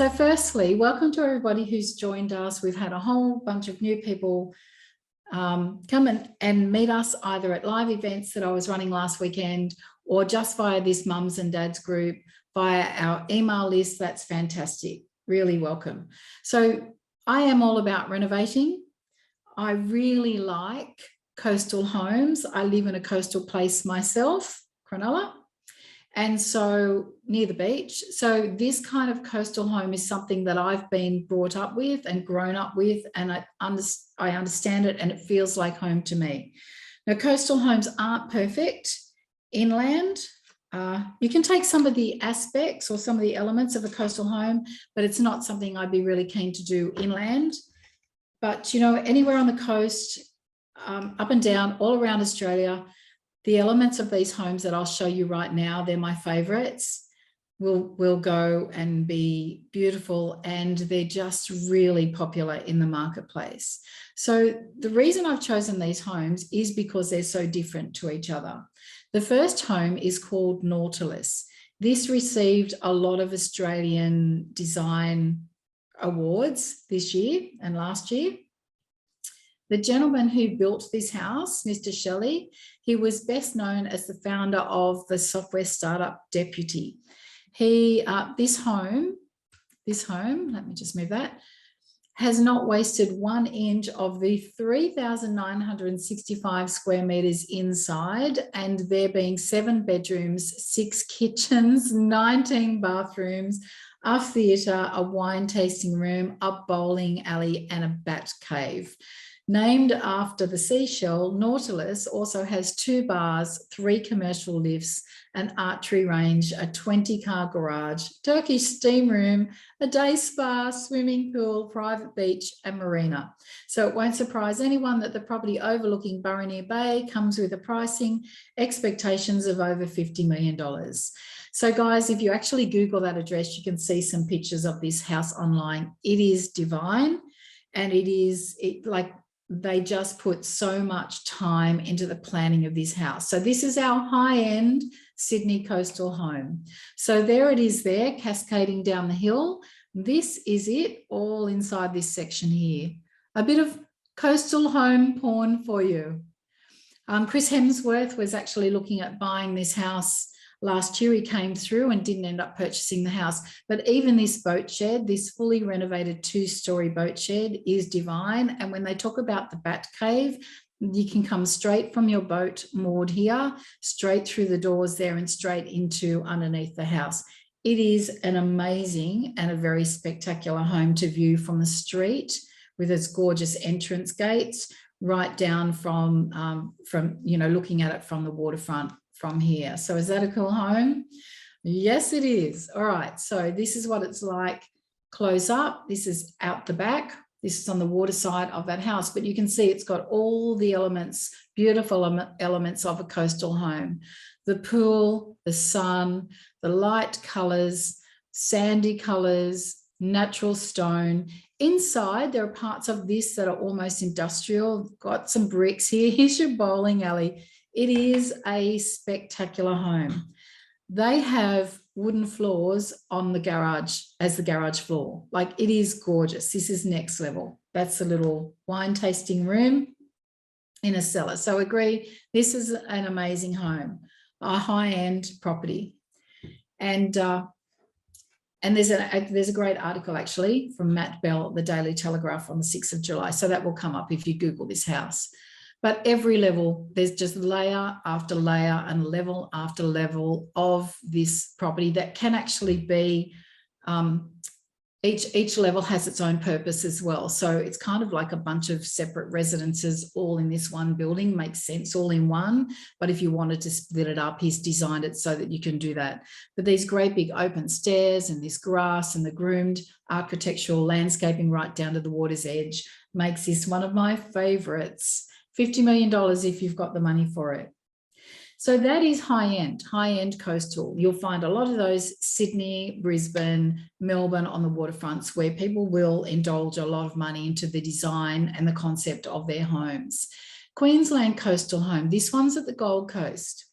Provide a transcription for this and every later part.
So firstly, welcome to everybody who's joined us. We've had a whole bunch of new people come and meet us either at live events that I was running last weekend or just via this mums and dads group, via our email list. That's fantastic. Really welcome. So I am all about renovating. I really like coastal homes. I live in a coastal place myself, Cronulla, and so near the beach. So this kind of coastal home is something that I've been brought up with and grown up with, and I understand it, and it feels like home to me. Now, coastal homes aren't perfect. Inland, you can take some of the aspects or some of the elements of a coastal home, but it's not something I'd be really keen to do inland. But, you know, anywhere on the coast, up and down, all around Australia, the elements of these homes that I'll show you right now, they're my favorites, will go and be beautiful, and they're just really popular in the marketplace. So the reason I've chosen these homes is because they're so different to each other. The first home is called Nautilus. This received a lot of Australian design awards this year and last year. The gentleman who built this house, Mr. Shelley, he was best known as the founder of the software startup Deputy. This home, let me just move that, has not wasted 1 inch of the 3,965 square meters inside, and there being 7 bedrooms, 6 kitchens, 19 bathrooms, a theatre, a wine tasting room, a bowling alley, and a bat cave. Named after the seashell, Nautilus also has 2 bars, 3 commercial lifts, an archery range, a 20-car garage, Turkish steam room, a day spa, swimming pool, private beach, and marina. So it won't surprise anyone that the property overlooking Burraneer Bay comes with a pricing expectations of over $50 million. So guys, if you actually Google that address, you can see some pictures of this house online. It is divine, and they just put so much time into the planning of this house. So this is our high-end Sydney coastal home. So there it is there, cascading down the hill. This is it, all inside this section here. A bit of coastal home porn for you. Chris Hemsworth was actually looking at buying this house last year. He came through and didn't end up purchasing the house. But even this boat shed, this fully renovated 2-story boat shed, is divine. And when they talk about the bat cave, you can come straight from your boat moored here, straight through the doors there and straight into underneath the house. It is an amazing and a very spectacular home to view from the street, with its gorgeous entrance gates, right down from looking at it from the waterfront from here. So is that a cool home? Yes, it is. All right, so this is what it's like close up. This is out the back. This is on the water side of that house, but you can see it's got all the elements, beautiful elements of a coastal home. The pool, the sun, the light colors, sandy colors, natural stone. Inside, there are parts of this that are almost industrial. Got some bricks here. Here's your bowling alley. It is a spectacular home. They have wooden floors on the garage as the garage floor. Like, it is gorgeous. This is next level. That's a little wine tasting room in a cellar. So agree, this is an amazing home, a high-end property. And there's a great article actually from Matt Bell at the Daily Telegraph on the 6th of July. So that will come up if you Google this house. But every level, there's just layer after layer and level after level of this property that can actually be, each level has its own purpose as well. So it's kind of like a bunch of separate residences all in this one building. Makes sense, all in one. But if you wanted to split it up, he's designed it so that you can do that. But these great big open stairs and this grass and the groomed architectural landscaping right down to the water's edge makes this one of my favorites. $50 million if you've got the money for it. So that is high-end coastal. You'll find a lot of those Sydney, Brisbane, Melbourne on the waterfronts, where people will indulge a lot of money into the design and the concept of their homes. Queensland coastal home. This one's at the Gold Coast.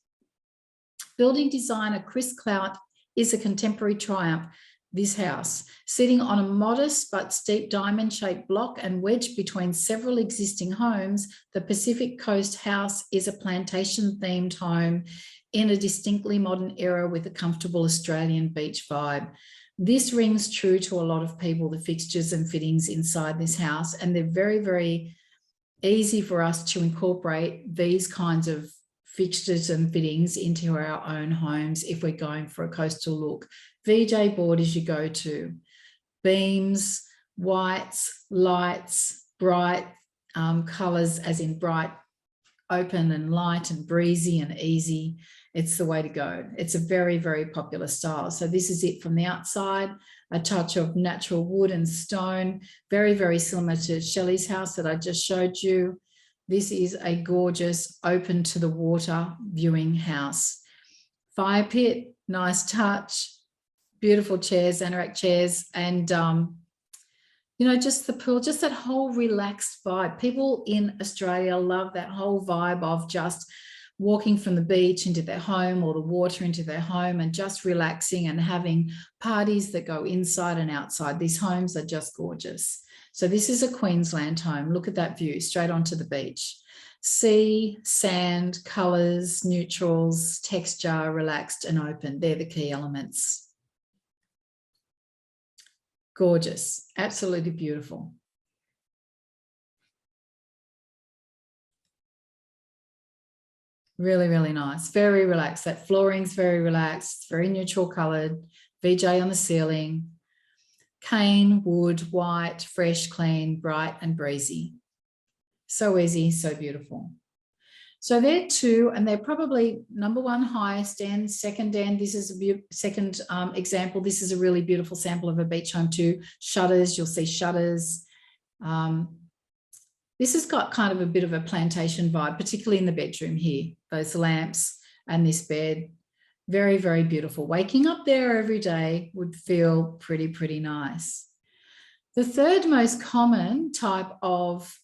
Building designer Chris Clout is a contemporary triumph this house, sitting on a modest but steep diamond-shaped block and wedged between several existing homes. The Pacific Coast house is a plantation-themed home in a distinctly modern era with a comfortable Australian beach vibe. This rings true to a lot of people, the fixtures and fittings inside this house, and they're very, very easy for us to incorporate these kinds of fixtures and fittings into our own homes if we're going for a coastal look. VJ board is your go-to. Beams, whites, lights, bright colours, as in bright, open and light and breezy and easy. It's the way to go. It's a very, very popular style. So this is it from the outside, a touch of natural wood and stone, very, very similar to Shelley's house that I just showed you. This is a gorgeous open to the water viewing house. Fire pit, nice touch, beautiful chairs, anorak chairs, and you know, just the pool, just that whole relaxed vibe. People in Australia love that whole vibe of just walking from the beach into their home or the water into their home and just relaxing and having parties that go inside and outside. These homes are just gorgeous. So this is a Queensland home. Look at that view straight onto the beach. Sea, sand, colours, neutrals, texture, relaxed and open. They're the key elements. Gorgeous, absolutely beautiful. Really, really nice. Very relaxed. That flooring's very relaxed, very neutral coloured. VJ on the ceiling. Cane, wood, white, fresh, clean, bright and breezy. So easy, so beautiful. So they're two, and they're probably number one highest end, second end. This is a second example. This is a really beautiful sample of a beach home too. Shutters, you'll see shutters. This has got kind of a bit of a plantation vibe, particularly in the bedroom here. Those lamps and this bed, very, very beautiful. Waking up there every day would feel pretty, pretty nice. The third most common type of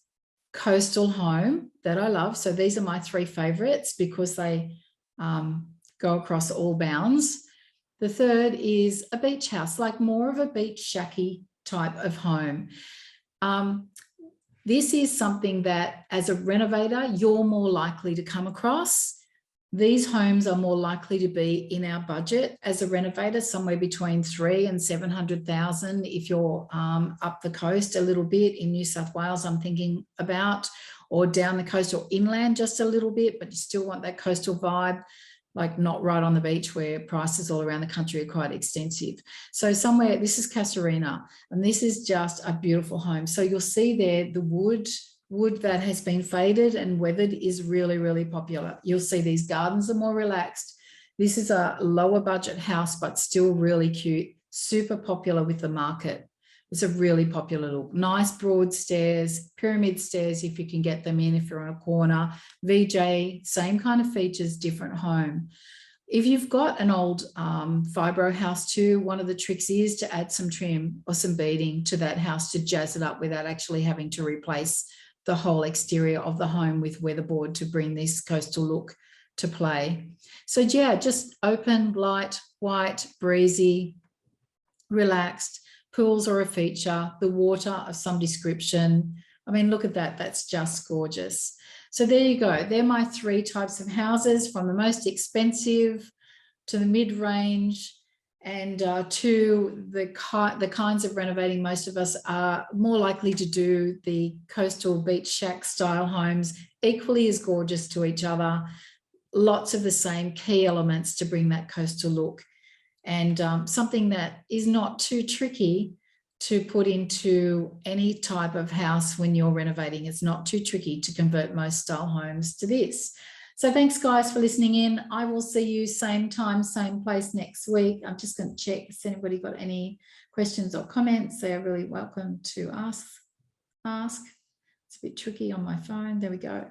coastal home that I love. So these are my three favorites because they go across all bounds. The third is a beach house, like more of a beach shacky type of home. This is something that as a renovator, you're more likely to come across. These homes are more likely to be in our budget as a renovator, somewhere between 300,000 and 700,000 if you're up the coast a little bit in New South Wales, I'm thinking about, or down the coast or inland just a little bit, but you still want that coastal vibe, like not right on the beach where prices all around the country are quite extensive. So somewhere, this is Casuarina, and this is just a beautiful home. So you'll see there the wood that has been faded and weathered is really, really popular. You'll see these gardens are more relaxed. This is a lower budget house, but still really cute, super popular with the market. It's a really popular look. Nice broad stairs, pyramid stairs if you can get them in, if you're on a corner. VJ, same kind of features, different home. If you've got an old fibro house too, one of the tricks is to add some trim or some beading to that house to jazz it up without actually having to replace the whole exterior of the home with weatherboard to bring this coastal look to play. So yeah, just open, light, white, breezy, relaxed. Pools are a feature, the water of some description. I mean, look at that, that's just gorgeous. So there you go. They're my three types of houses, from the most expensive to the mid-range, and to the kinds of renovating most of us are more likely to do, the coastal beach shack style homes, equally as gorgeous to each other. Lots of the same key elements to bring that coastal look, and something that is not too tricky to put into any type of house when you're renovating. It's not too tricky to convert most style homes to this. So thanks guys for listening in. I will see you same time, same place next week. I'm just going to check, has anybody got any questions or comments? They are really welcome to ask. It's a bit tricky on my phone. There we go.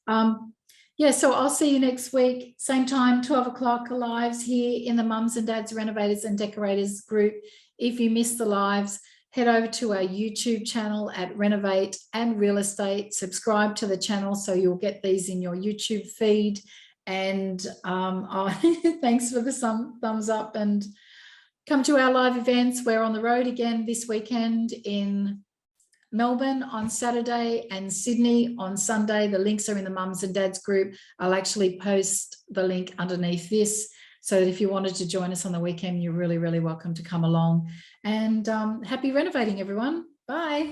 Yeah, so I'll see you next week, same time, 12 o'clock, lives here in the Mums and Dads Renovators and Decorators group. If you missed the lives, head over to our YouTube channel at Renovate and Real Estate. Subscribe to the channel so you'll get these in your YouTube feed. And thanks for the thumbs up and Come to our live events. We're on the road again this weekend in Melbourne on Saturday and Sydney on Sunday. The links are in the mums and dads group. I'll actually post the link underneath this so that if you wanted to join us on the weekend, you're really, really welcome to come along. And happy renovating, everyone. Bye.